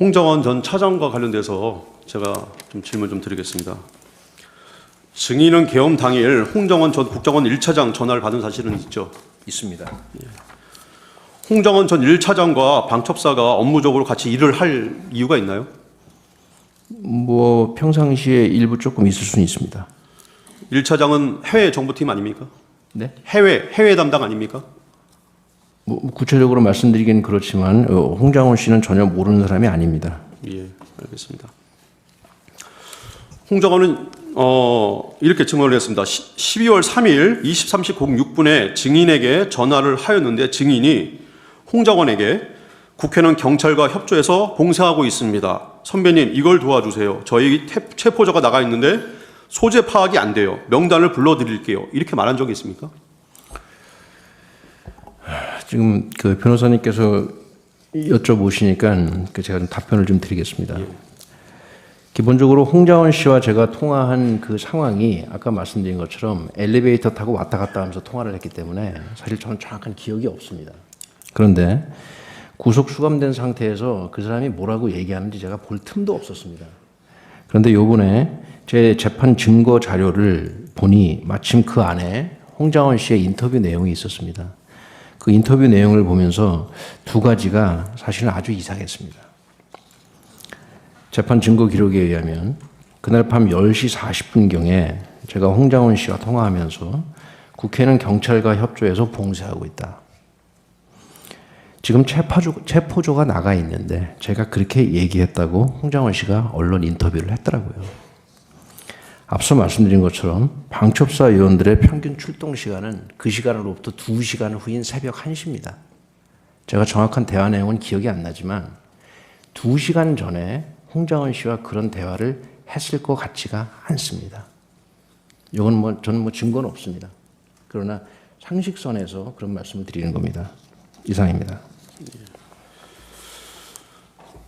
홍정원 전 차장과 관련돼서 제가 좀 질문 좀 드리겠습니다. 증인은 계엄 당일 홍정원 전 국정원 1차장 전화를 받은 사실은 있죠? 있습니다. 홍정원 전 1차장과 방첩사가 업무적으로 같이 일을 할 이유가 있나요? 뭐 평상시에 일부 조금 있을 수는 있습니다. 1차장은 해외 정보팀 아닙니까? 네? 해외 담당 아닙니까? 뭐 구체적으로 말씀드리긴 그렇지만 홍장원 씨는 전혀 모르는 사람이 아닙니다. 예, 알겠습니다. 홍정원은 이렇게 증언을 했습니다. 12월 3일 23시 06분에 증인에게 전화를 하였는데 증인이 홍정원에게 국회는 경찰과 협조해서 봉쇄하고 있습니다. 선배님 이걸 도와주세요. 저희 체포자가 나가 있는데 소재 파악이 안 돼요. 명단을 불러드릴게요. 이렇게 말한 적이 있습니까? 지금 그 변호사님께서 여쭤보시니까 제가 좀 답변을 좀 드리겠습니다. 예. 기본적으로 홍장원 씨와 제가 통화한 그 상황이 아까 말씀드린 것처럼 엘리베이터 타고 왔다 갔다 하면서 통화를 했기 때문에 사실 저는 정확한 기억이 없습니다. 그런데 구속 수감된 상태에서 그 사람이 뭐라고 얘기하는지 제가 볼 틈도 없었습니다. 그런데 요번에 제 재판 증거 자료를 보니 마침 그 안에 홍장원 씨의 인터뷰 내용이 있었습니다. 그 인터뷰 내용을 보면서 두 가지가 사실은 아주 이상했습니다. 재판 증거 기록에 의하면 그날 밤 10시 40분경에 제가 홍장원 씨와 통화하면서 국회는 경찰과 협조해서 봉쇄하고 있다. 지금 체포조가 나가 있는데 제가 그렇게 얘기했다고 홍장원 씨가 언론 인터뷰를 했더라고요. 앞서 말씀드린 것처럼 방첩사 의원들의 평균 출동 시간은 그 시간으로부터 2시간 후인 새벽 1시입니다. 제가 정확한 대화 내용은 기억이 안 나지만 2시간 전에 홍장원 씨와 그런 대화를 했을 것 같지가 않습니다. 이건 저는 증거는 없습니다. 그러나 상식선에서 그런 말씀을 드리는 겁니다. 이상입니다.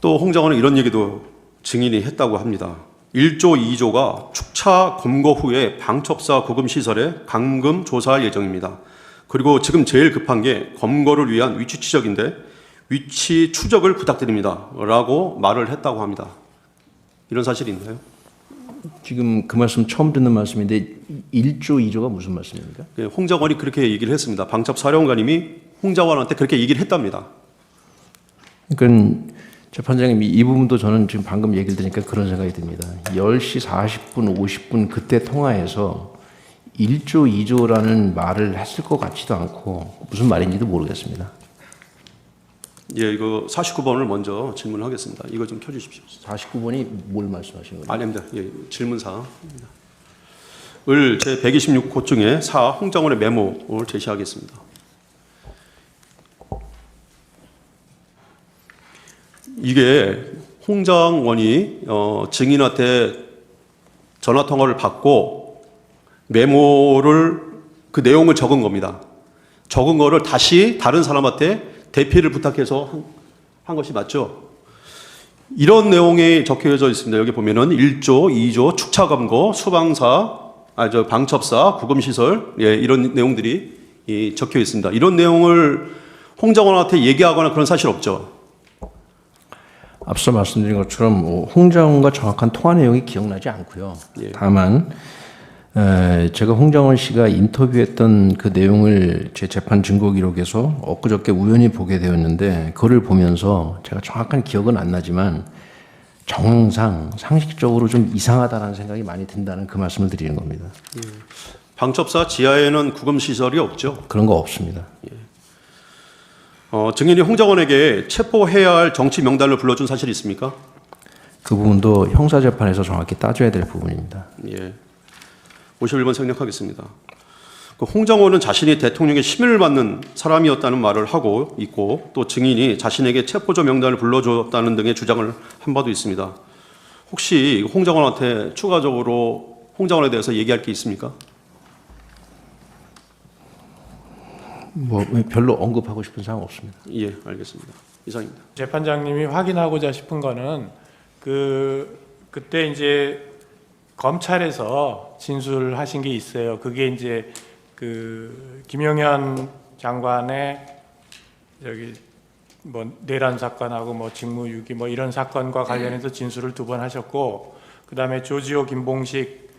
또 홍정원은 이런 얘기도 증인이 했다고 합니다. 1조 2조가 축차 검거 후에 방첩사 구금 시설에 감금 조사할 예정입니다. 그리고 지금 제일 급한 게 검거를 위한 위치 추적인데 위치 추적을 부탁드립니다. 라고 말을 했다고 합니다. 이런 사실이 있나요? 지금 그 말씀 처음 듣는 말씀인데 1조 2조가 무슨 말씀입니까? 홍정원이 그렇게 얘기를 했습니다. 방첩사령관님이 홍정원한테 그렇게 얘기를 했답니다. 그러니까 재판장님 이 부분도 저는 지금 방금 얘기를 들으니까 그런 생각이 듭니다. 10시 40분, 50분 그때 통화해서 1조, 2조라는 말을 했을 것 같지도 않고 무슨 말인지도 모르겠습니다. 예, 이거 49번을 먼저 질문하겠습니다. 이거 좀 켜주십시오. 49번이 뭘 말씀하시는 거예요? 아닙니다. 예, 질문사항. 을 제126호 중에 4 홍정원의 메모를 제시하겠습니다. 이게 홍정원이 증인한테 전화 통화를 받고 메모를 그 내용을 적은 겁니다. 적은 거를 다시 다른 사람한테 대피를 부탁해서 한 것이 맞죠? 이런 내용이 적혀져 있습니다. 여기 보면은 1조, 2조, 축차검거, 방첩사, 구금시설, 예, 이런 내용들이 적혀 있습니다. 이런 내용을 홍정원한테 얘기하거나 그런 사실 없죠? 앞서 말씀드린 것처럼 홍장원과 정확한 통화 내용이 기억나지 않고요. 예. 다만 제가 홍장원 씨가 인터뷰했던 그 내용을 제 재판 증거 기록에서 엊그저께 우연히 보게 되었는데 그거를 보면서 제가 정확한 기억은 안 나지만 정황상 상식적으로 좀 이상하다는 생각이 많이 든다는 그 말씀을 드리는 겁니다. 예. 방첩사 지하에는 구금시설이 없죠? 그런 거 없습니다. 증인이 홍정원에게 체포해야 할 정치 명단을 불러준 사실이 있습니까? 그 부분도 형사재판에서 정확히 따져야 될 부분입니다. 예. 51번 생략하겠습니다. 홍정원은 자신이 대통령의 심의를 받는 사람이었다는 말을 하고 있고 또 증인이 자신에게 체포조 명단을 불러줬다는 등의 주장을 한 바도 있습니다. 혹시 홍정원한테 추가적으로 홍정원에 대해서 얘기할 게 있습니까? 뭐 별로 언급하고 싶은 사항 없습니다. 예, 알겠습니다. 이상입니다. 재판장님이 확인하고자 싶은 거는 그때 이제 검찰에서 진술하신 게 있어요. 그게 이제 그 김용현 장관의 뭐 내란 사건하고 뭐 직무유기 뭐 이런 사건과 관련해서 진술을 2번 하셨고, 그다음에 조지호 김봉식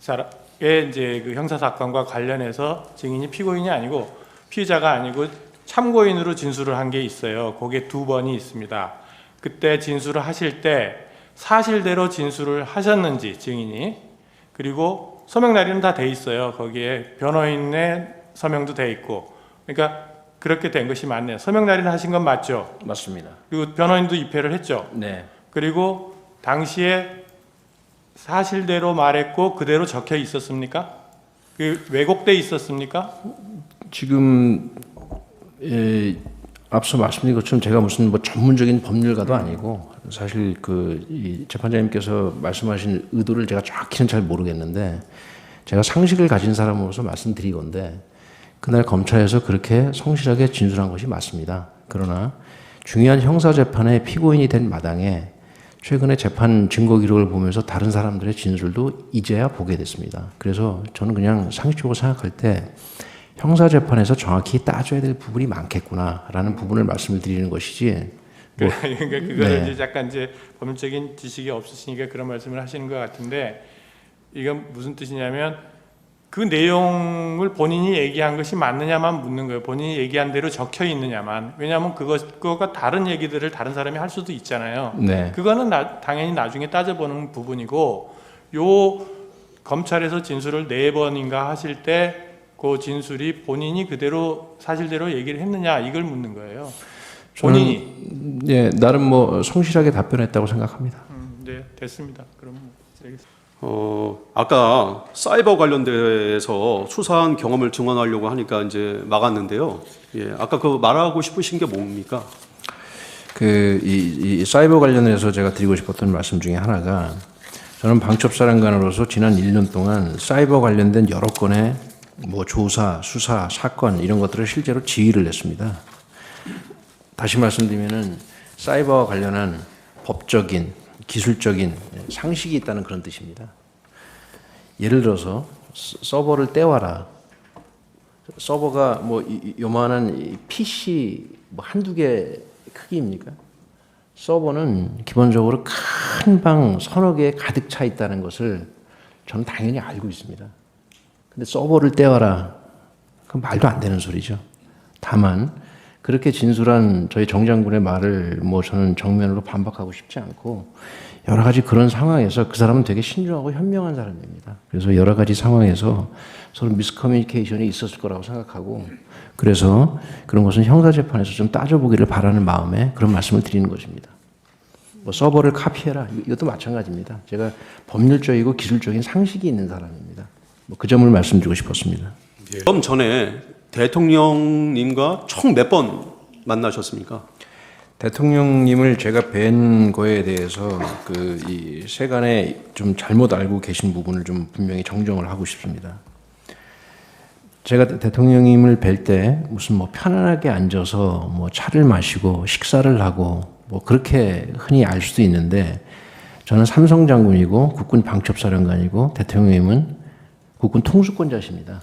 사람의 이제 그 형사 사건과 관련해서 증인이 피고인이 아니고 피의자가 아니고 참고인으로 진술을 한 게 있어요. 그게 2번이 있습니다. 그때 진술을 하실 때 사실대로 진술을 하셨는지 증인이, 그리고 서명 날인은 다 돼 있어요. 거기에 변호인의 서명도 돼 있고, 그러니까 그렇게 된 것이 맞네요. 서명 날인 하신 건 맞죠? 맞습니다. 그리고 변호인도 입회를 했죠. 네. 그리고 당시에 사실대로 말했고 그대로 적혀 있었습니까? 그 왜곡돼 있었습니까? 지금 앞서 말씀드린 것처럼 제가 무슨 뭐 전문적인 법률가도 아니고 사실 이 재판장님께서 말씀하신 의도를 제가 정확히는 잘 모르겠는데 제가 상식을 가진 사람으로서 말씀드리건데 그날 검찰에서 그렇게 성실하게 진술한 것이 맞습니다. 그러나 중요한 형사재판의 피고인이 된 마당에 최근에 재판 증거 기록을 보면서 다른 사람들의 진술도 이제야 보게 됐습니다. 그래서 저는 그냥 상식적으로 생각할 때 형사재판에서 정확히 따져야 될 부분이 많겠구나라는 부분을 말씀을 드리는 것이지. 그러니까 그거는 네. 이제 약간 이제 법률적인 지식이 없으시니까 그런 말씀을 하시는 것 같은데, 이건 무슨 뜻이냐면 그 내용을 본인이 얘기한 것이 맞느냐만 묻는 거예요. 본인이 얘기한 대로 적혀 있느냐만. 왜냐하면 그거가 다른 얘기들을 다른 사람이 할 수도 있잖아요. 네. 그거는 당연히 나중에 따져보는 부분이고, 요 검찰에서 진술을 4번인가 하실 때 그 진술이 본인이 그대로 사실대로 얘기를 했느냐, 이걸 묻는 거예요. 본인이. 예, 나름 뭐 성실하게 답변했다고 생각합니다. 네, 됐습니다. 그럼 알겠습니다. 아까 사이버 관련돼서 수사한 경험을 증언하려고 하니까 이제 막았는데요. 예, 아까 그 말하고 싶으신 게 뭡니까? 이 사이버 관련해서 제가 드리고 싶었던 말씀 중에 하나가, 저는 방첩사령관으로서 지난 1년 동안 사이버 관련된 여러 건의 뭐 조사, 수사, 사건 이런 것들을 실제로 지휘를 했습니다. 다시 말씀드리면은 사이버와 관련한 법적인, 기술적인 상식이 있다는 그런 뜻입니다. 예를 들어서 서버를 떼와라. 서버가 뭐 요만한 PC 뭐 한두 개 크기입니까? 서버는 기본적으로 큰 방 서너 개에 가득 차 있다는 것을 저는 당연히 알고 있습니다. 근데 서버를 떼와라. 그건 말도 안 되는 소리죠. 다만 그렇게 진술한 저희 정 장군의 말을 뭐 저는 정면으로 반박하고 싶지 않고, 여러 가지 그런 상황에서 그 사람은 되게 신중하고 현명한 사람입니다. 그래서 여러 가지 상황에서 서로 미스커뮤니케이션이 있었을 거라고 생각하고, 그래서 그런 것은 형사재판에서 좀 따져보기를 바라는 마음에 그런 말씀을 드리는 것입니다. 뭐 서버를 카피해라, 이것도 마찬가지입니다. 제가 법률적이고 기술적인 상식이 있는 사람입니다. 뭐 그 점을 말씀드리고 싶었습니다. 그럼 전에 대통령님과 총 몇 번 만나셨습니까? 대통령님을 제가 뵌 거에 대해서 이 세간에 좀 잘못 알고 계신 부분을 좀 분명히 정정을 하고 싶습니다. 제가 대통령님을 뵐 때 무슨 뭐 편안하게 앉아서 뭐 차를 마시고 식사를 하고 뭐 그렇게 흔히 알 수도 있는데, 저는 삼성 장군이고 국군 방첩사령관이고 대통령님은 국군 통수권자십니다.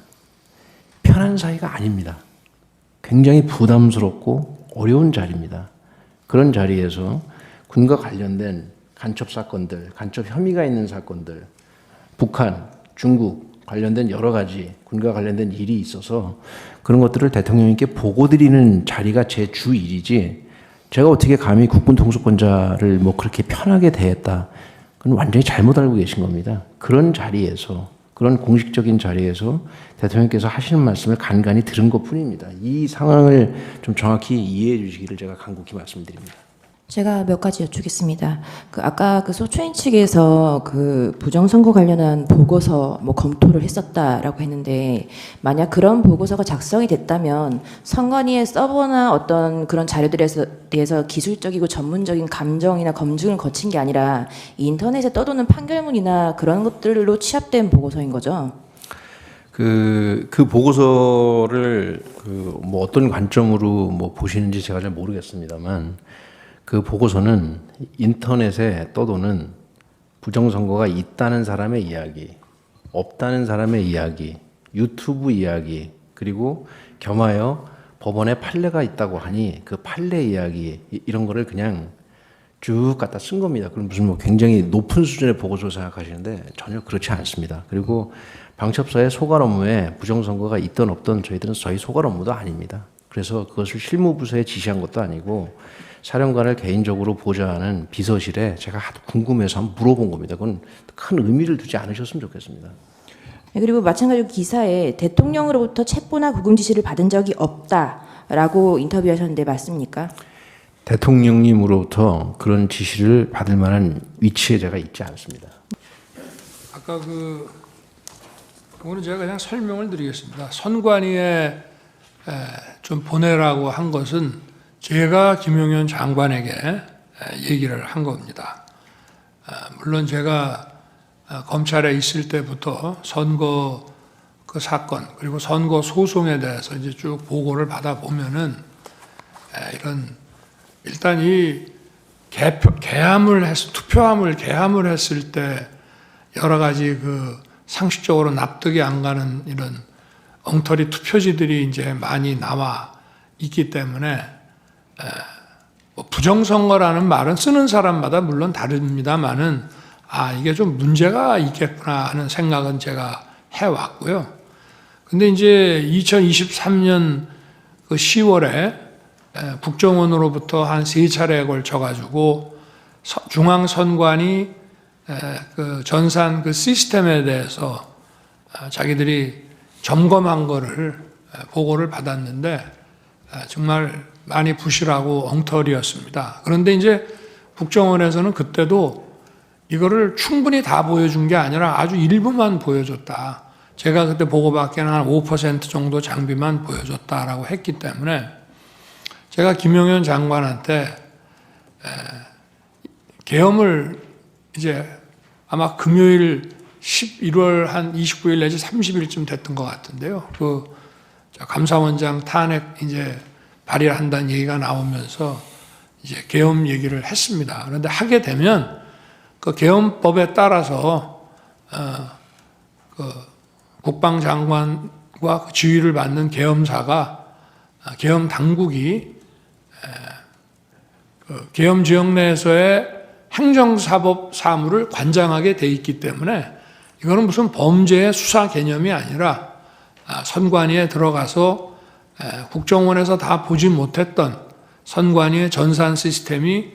편한 사이가 아닙니다. 굉장히 부담스럽고 어려운 자리입니다. 그런 자리에서 군과 관련된 간첩 사건들, 간첩 혐의가 있는 사건들, 북한, 중국 관련된 여러 가지 군과 관련된 일이 있어서 그런 것들을 대통령님께 보고드리는 자리가 제 주 일이지, 제가 어떻게 감히 국군 통수권자를 뭐 그렇게 편하게 대했다, 그건 완전히 잘못 알고 계신 겁니다. 그런 자리에서, 그런 공식적인 자리에서 대통령께서 하시는 말씀을 간간히 들은 것뿐입니다. 이 상황을 좀 정확히 이해해 주시기를 제가 간곡히 말씀드립니다. 제가 몇 가지 여쭙겠습니다. 아까 소추인 측에서 부정선거 관련한 보고서 뭐 검토를 했었다라고 했는데, 만약 그런 보고서가 작성이 됐다면 선관위의 서버나 어떤 그런 자료들에 대해서 기술적이고 전문적인 감정이나 검증을 거친 게 아니라 인터넷에 떠도는 판결문이나 그런 것들로 취합된 보고서인 거죠? 그 보고서를 뭐 어떤 관점으로 뭐 보시는지 제가 잘 모르겠습니다만, 그 보고서는 인터넷에 떠도는 부정선거가 있다는 사람의 이야기, 없다는 사람의 이야기, 유튜브 이야기, 그리고 겸하여 법원에 판례가 있다고 하니 그 판례 이야기 이런 거를 그냥 쭉 갖다 쓴 겁니다. 그럼 무슨 뭐 굉장히 높은 수준의 보고서 생각하시는데 전혀 그렇지 않습니다. 그리고 방첩사의 소관 업무에 부정선거가 있든 없든 저희들은 저희 소관 업무도 아닙니다. 그래서 그것을 실무부서에 지시한 것도 아니고 사령관을 개인적으로 보좌하는 비서실에 제가 하도 궁금해서 한번 물어본 겁니다. 그건 큰 의미를 두지 않으셨으면 좋겠습니다. 네, 그리고 마찬가지로 기사에 대통령으로부터 첩보나 구금 지시를 받은 적이 없다라고 인터뷰하셨는데 맞습니까? 대통령님으로부터 그런 지시를 받을 만한 위치에 제가 있지 않습니다. 아까 그거는 제가 그냥 설명을 드리겠습니다. 선관위에 좀 보내라고 한 것은 제가 김용현 장관에게 얘기를 한 겁니다. 물론 제가 검찰에 있을 때부터 선거 그 사건 그리고 선거 소송에 대해서 이제 쭉 보고를 받아 보면은 일단 이 투표함을 개함을 했을 때 여러 가지 그 상식적으로 납득이 안 가는 이런 엉터리 투표지들이 이제 많이 나와 있기 때문에 뭐 부정선거라는 말은 쓰는 사람마다 물론 다릅니다만은 이게 좀 문제가 있겠구나 하는 생각은 제가 해왔고요. 근데 이제 2023년 그 10월에 국정원으로부터 한 3차례에 걸쳐가지고 중앙선관위 그 전산 그 시스템에 대해서 자기들이 점검한 거를 보고를 받았는데 정말 많이 부실하고 엉터리였습니다. 그런데 이제 국정원에서는 그때도 이거를 충분히 다 보여준 게 아니라 아주 일부만 보여줬다. 제가 그때 보고받기에는 한 5% 정도 장비만 보여줬다라고 했기 때문에 제가 김용현 장관한테 계엄을 이제 아마 금요일 11월 한 29일 내지 30일쯤 됐던 것 같은데요. 그 감사원장 탄핵 이제 발의한다는 얘기가 나오면서 이제 계엄 얘기를 했습니다. 그런데 하게 되면 그 계엄법에 따라서 그 국방장관과 지휘를 받는 계엄사가 계엄 당국이 그 계엄 지역 내에서의 행정사법 사무를 관장하게 돼 있기 때문에 이거는 무슨 범죄의 수사 개념이 아니라 선관위에 들어가서 국정원에서 다 보지 못했던 선관위의 전산 시스템이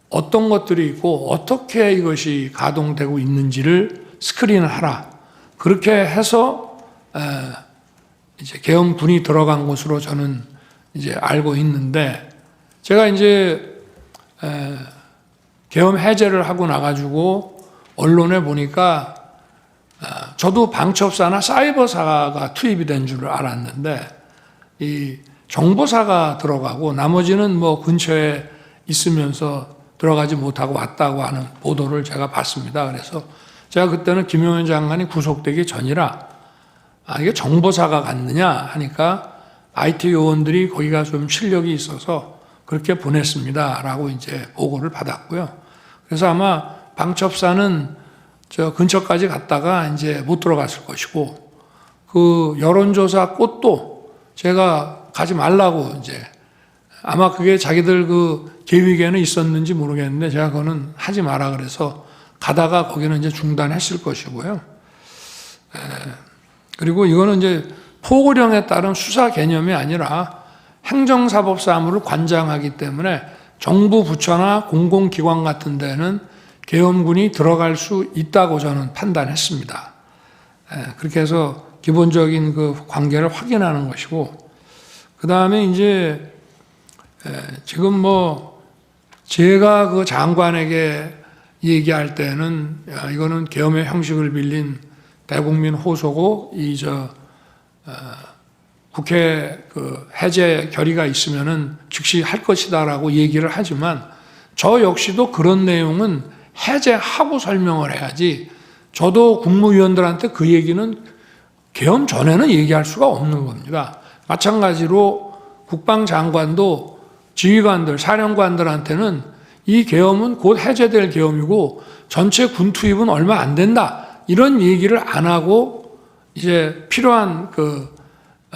어떤 것들이 있고 어떻게 이것이 가동되고 있는지를 스크린을 하라. 그렇게 해서 이제 계엄군이 들어간 것으로 저는 이제 알고 있는데 제가 이제 계엄 해제를 하고 나가지고 언론에 보니까 저도 방첩사나 사이버사가 투입이 된 줄 알았는데 이 정보사가 들어가고 나머지는 뭐 근처에 있으면서 들어가지 못하고 왔다고 하는 보도를 제가 봤습니다. 그래서 제가 그때는 김용현 장관이 구속되기 전이라 이게 정보사가 갔느냐 하니까 IT 요원들이 거기가 좀 실력이 있어서 그렇게 보냈습니다라고 이제 보고를 받았고요. 그래서 아마 방첩사는 저 근처까지 갔다가 이제 못 들어갔을 것이고 그 여론조사 꽃도 제가 가지 말라고 이제 아마 그게 자기들 그 계획에는 있었는지 모르겠는데 제가 그거는 하지 마라 그래서 가다가 거기는 이제 중단했을 것이고요. 그리고 이거는 이제 포고령에 따른 수사 개념이 아니라 행정사법 사무를 관장하기 때문에 정부 부처나 공공기관 같은 데는 계엄군이 들어갈 수 있다고 저는 판단했습니다. 그렇게 해서 기본적인 그 관계를 확인하는 것이고, 그 다음에 이제 지금 뭐 제가 그 장관에게 얘기할 때는 이거는 계엄의 형식을 빌린 대국민 호소고 국회 그 해제 결의가 있으면은 즉시 할 것이다라고 얘기를 하지만 저 역시도 그런 내용은 해제하고 설명을 해야지 저도 국무위원들한테 그 얘기는 계엄 전에는 얘기할 수가 없는 겁니다. 마찬가지로 국방장관도 지휘관들, 사령관들한테는 이 계엄은 곧 해제될 계엄이고 전체 군 투입은 얼마 안 된다. 이런 얘기를 안 하고 이제 필요한 그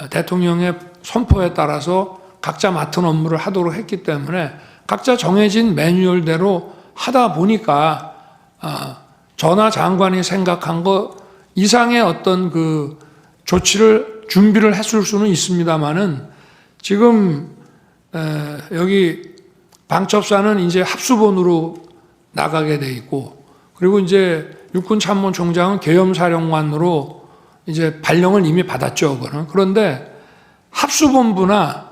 대통령의 선포에 따라서 각자 맡은 업무를 하도록 했기 때문에 각자 정해진 매뉴얼대로 하다 보니까 전하 장관이 생각한 것 이상의 어떤 그 조치를 준비를 했을 수는 있습니다만은 지금 여기 방첩사는 이제 합수본으로 나가게 돼 있고 그리고 이제 육군참모총장은 계엄사령관으로 이제 발령을 이미 받았죠. 그거는. 그런데 합수본부나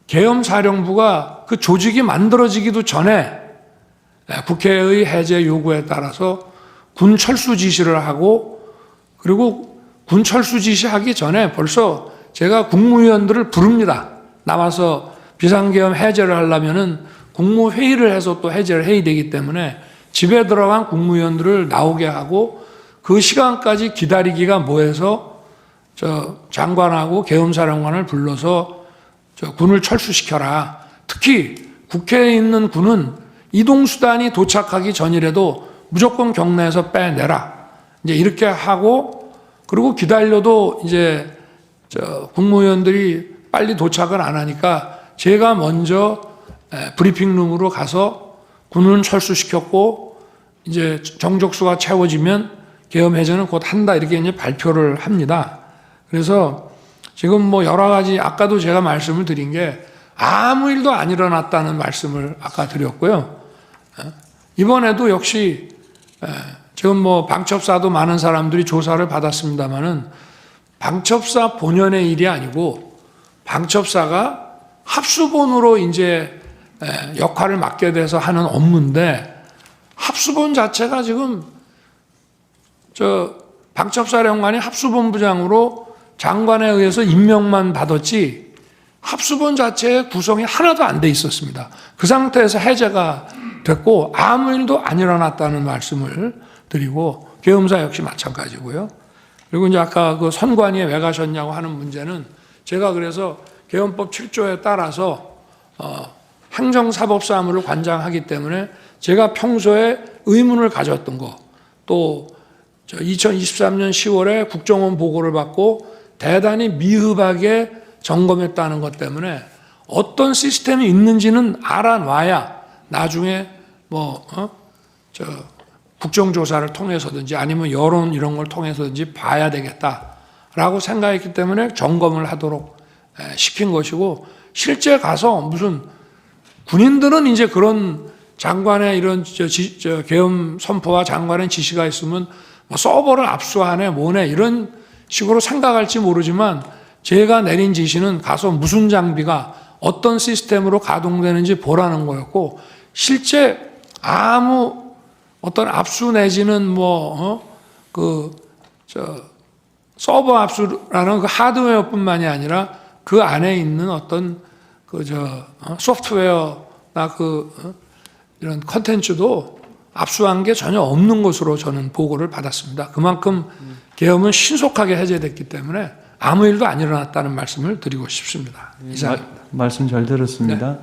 계엄사령부가 그 조직이 만들어지기도 전에 국회의 해제 요구에 따라서 군 철수 지시를 하고 그리고 군 철수 지시하기 전에 벌써 제가 국무위원들을 부릅니다. 나와서 비상계엄 해제를 하려면은 국무회의를 해서 또 해제를 해야 되기 때문에 집에 들어간 국무위원들을 나오게 하고 그 시간까지 기다리기가 뭐해서 저 장관하고 계엄사령관을 불러서 저 군을 철수시켜라. 특히 국회에 있는 군은 이동수단이 도착하기 전이라도 무조건 경내에서 빼내라. 이제 이렇게 하고 그리고 기다려도 이제 저 국무위원들이 빨리 도착을 안 하니까 제가 먼저 브리핑룸으로 가서 군은 철수시켰고 이제 정족수가 채워지면 계엄 해제는 곧 한다 이렇게 이제 발표를 합니다. 그래서 지금 뭐 여러 가지 아까도 제가 말씀을 드린 게 아무 일도 안 일어났다는 말씀을 아까 드렸고요. 이번에도 역시 지금 뭐 방첩사도 많은 사람들이 조사를 받았습니다만은 방첩사 본연의 일이 아니고 방첩사가 합수본으로 이제 역할을 맡게 돼서 하는 업무인데 합수본 자체가 지금 저 방첩사령관이 합수본부장으로 장관에 의해서 임명만 받았지 합수본 자체의 구성이 하나도 안 돼 있었습니다. 그 상태에서 해제가 됐고 아무 일도 안 일어났다는 말씀을 드리고 계엄사 역시 마찬가지고요. 그리고 이제 아까 그 선관위에 왜 가셨냐고 하는 문제는 제가 그래서 계엄법 7조에 따라서 행정사법사무를 관장하기 때문에 제가 평소에 의문을 가졌던 거 또 2023년 10월에 국정원 보고를 받고 대단히 미흡하게 점검했다는 것 때문에 어떤 시스템이 있는지는 알아놔야 나중에 뭐 국정조사를 통해서든지 아니면 여론 이런 걸 통해서든지 봐야 되겠다라고 생각했기 때문에 점검을 하도록 시킨 것이고 실제 가서 무슨 군인들은 이제 그런 장관의 이런 계엄 선포와 장관의 지시가 있으면 뭐 서버를 압수하네 뭐네 이런 식으로 생각할지 모르지만 제가 내린 지시는 가서 무슨 장비가 어떤 시스템으로 가동되는지 보라는 거였고 실제 아무 어떤 압수 내지는 서버 압수라는 그 하드웨어뿐만이 아니라 그 안에 있는 어떤 소프트웨어나 이런 컨텐츠도 압수한 게 전혀 없는 것으로 저는 보고를 받았습니다. 그만큼 계엄은 신속하게 해제됐기 때문에 아무 일도 안 일어났다는 말씀을 드리고 싶습니다. 이상. 말씀 잘 들었습니다. 네.